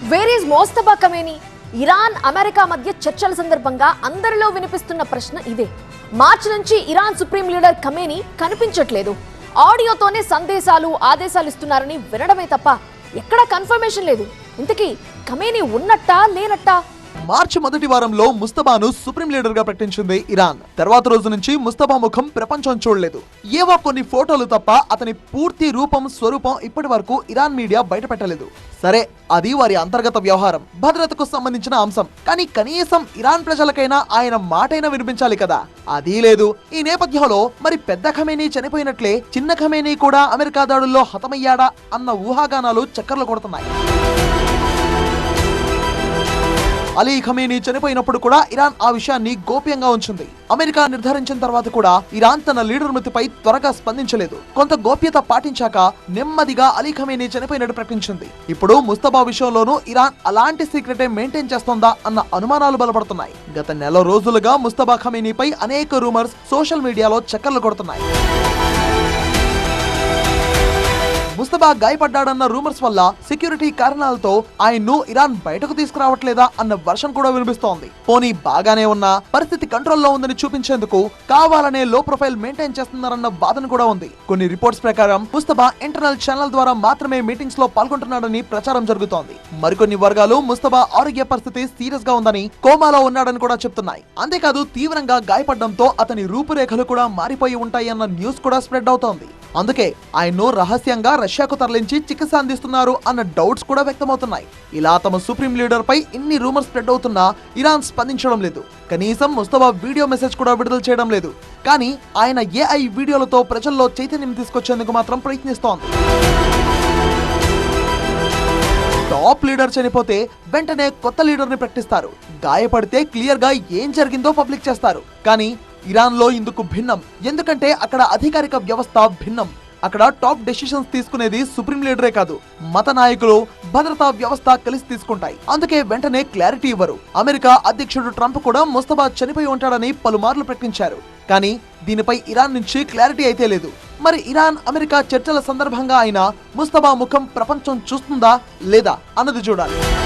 Wear is Mostafa Khamenei? Iran America మధ్య చర్చల సందర్భంగా అందరిలో వినిపిస్తున్న ప్రశ్న ఇదే. మార్చి నుంచి ఇరాన్ సుప్రీం లీడర్ ఖమేనీ కనిపించట్లేదు. ఆడియోతోనే సందేశాలు ఆదేశాలు ఇస్తున్నారని వినడమే తప్ప ఎక్కడా కన్ఫర్మేషన్ లేదు. ఇంతకీ ఖమేనీ ఉన్నట్టా లేనట్టా? మార్చి మొదటి వారంలో ముస్తఫాను సుప్రీం లీడర్ గా ప్రకటించింది ఇరాన్. తర్వాత రోజు నుంచి ముస్తఫా ముఖం ప్రపంచం చూడలేదు. ఏవో కొన్ని ఫోటోలు తప్ప అతని పూర్తి రూపం స్వరూపం ఇప్పటి వరకు ఇరాన్ మీడియా బయటపెట్టలేదు. సరే, అది వారి అంతర్గత వ్యవహారం, భద్రతకు సంబంధించిన అంశం. కానీ కనీసం ఇరాన్ ప్రజలకైనా ఆయన మాటైనా వినిపించాలి కదా, అది లేదు. ఈ నేపథ్యంలో మరి పెద్ద ఖమేనీ చనిపోయినట్లే చిన్న ఖమేనీ కూడా అమెరికా దాడుల్లో హతమయ్యాడా అన్న ఊహాగానాలు చక్కర్లు కొడుతున్నాయి. అలీ ఖమేనీ చనిపోయినప్పుడు కూడా ఇరాన్ ఆ విషయాన్ని గోప్యంగా ఉంచింది. అమెరికా నిర్ధారించిన తర్వాత కూడా ఇరాన్ తన లీడర్ మృతిపై త్వరగా స్పందించలేదు. కొంత గోప్యత పాటించాక నెమ్మదిగా అలీ ఖమేనీ చనిపోయినట్టు ప్రకటించింది. ఇప్పుడు ముస్తఫా విషయంలోనూ ఇరాన్ అలాంటి సీక్రెటే మెయింటైన్ చేస్తోందా అన్న అనుమానాలు బలపడుతున్నాయి. గత నెల రోజులుగా ముస్తఫా ఖమేనీపై అనేక రూమర్స్ సోషల్ మీడియాలో చక్కర్లు కొడుతున్నాయి. ముస్తఫా గాయపడ్డాడన్న రూమర్స్ వల్ల సెక్యూరిటీ కారణాలతో ఆయన్ను ఇరాన్ బయటకు తీసుకురావట్లేదా అన్న వర్షన్ కూడా వినిపిస్తోంది. పోనీ బాగానే ఉన్నా పరిస్థితి కంట్రోల్లో ఉందని చూపించేందుకు కావాలనే లో ప్రొఫైల్ మెయింటైన్ చేస్తున్నారన్న వాదన కూడా ఉంది. కొన్ని రిపోర్ట్స్ ప్రకారం ముస్తఫా ఇంటర్నల్ ఛానల్ ద్వారా మాత్రమే మీటింగ్స్ లో పాల్గొంటున్నాడని ప్రచారం జరుగుతోంది. మరికొన్ని వర్గాలు ముస్తఫా ఆరోగ్య పరిస్థితి సీరియస్ గా ఉందని, కోమాలో ఉన్నాడని కూడా చెప్తున్నాయి. అంతేకాదు తీవ్రంగా గాయపడడంతో అతని రూపురేఖలు కూడా మారిపోయి ఉంటాయన్న న్యూస్ కూడా స్ప్రెడ్ అవుతోంది. అందుకే ఆయన్ను రహస్యంగా రష్యాకు తరలించి చికిత్స అందిస్తున్నారు అన్న డౌట్స్ కూడా వ్యక్తమవుతున్నాయి. ఇలా తమ సుప్రీం లీడర్ పై ఇన్ని రూమర్స్ స్ప్రెడ్ అవుతున్నా ఇరాన్ స్పందించడం లేదు. కనీసం ముస్తఫా వీడియో మెసేజ్ కూడా విడుదల చేయడం లేదు. కానీ ఆయన ఏఐ వీడియోలతో ప్రజల్లో చైతన్యం తీసుకొచ్చేందుకు మాత్రం ప్రయత్నిస్తోంది. టాప్ లీడర్ చనిపోతే వెంటనే కొత్త లీడర్ ని ప్రకటిస్తారు. గాయపడితే క్లియర్ గా ఏం జరిగిందో పబ్లిక్ చేస్తారు. కానీ ఇరాన్ లో ఇందుకు భిన్నం. ఎందుకంటే అక్కడ అధికారిక వ్యవస్థ భిన్నం. అక్కడ టాప్ డెసిషన్స్ తీసుకునేది సుప్రీం లీడరే కాదు, మత నాయకులు, భద్రతా వ్యవస్థ కలిసి తీసుకుంటాయి. అందుకే వెంటనే క్లారిటీ ఇవ్వరు. అమెరికా అధ్యక్షుడు ట్రంప్ కూడా ముస్తఫా చనిపోయి ఉంటాడని పలుమార్లు ప్రకటించారు. కానీ దీనిపై ఇరాన్ నుంచి క్లారిటీ అయితే లేదు. మరి ఇరాన్ అమెరికా చర్చల సందర్భంగా అయినా ముస్తఫా ముఖం ప్రపంచం చూస్తుందా లేదా అన్నది చూడాలి.